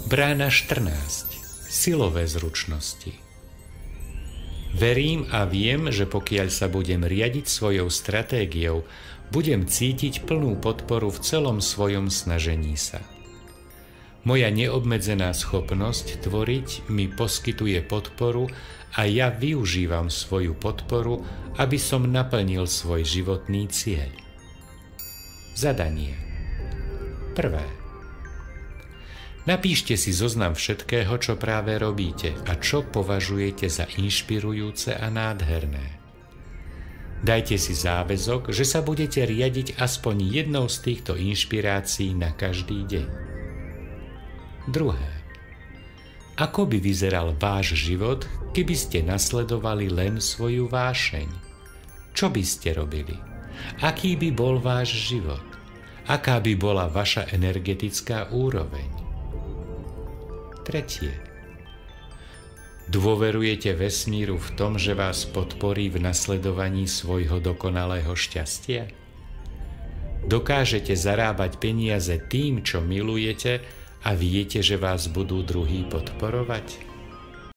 Brána 14. Silové zručnosti. Verím a viem, že pokiaľ sa budem riadiť svojou stratégiou, budem cítiť plnú podporu v celom svojom snažení sa. Moja neobmedzená schopnosť tvoriť mi poskytuje podporu a ja využívam svoju podporu, aby som naplnil svoj životný cieľ. Zadanie. 1. Napíšte si zoznam všetkého, čo práve robíte a čo považujete za inšpirujúce a nádherné. Dajte si záväzok, že sa budete riadiť aspoň jednou z týchto inšpirácií na každý deň. 2. Ako by vyzeral váš život, keby ste nasledovali len svoju vášeň? Čo by ste robili? Aký by bol váš život? Aká by bola vaša energetická úroveň? 3. Dôverujete vesmíru v tom, že vás podporí v nasledovaní svojho dokonalého šťastia? Dokážete zarábať peniaze tým, čo milujete a viete, že vás budú druhí podporovať?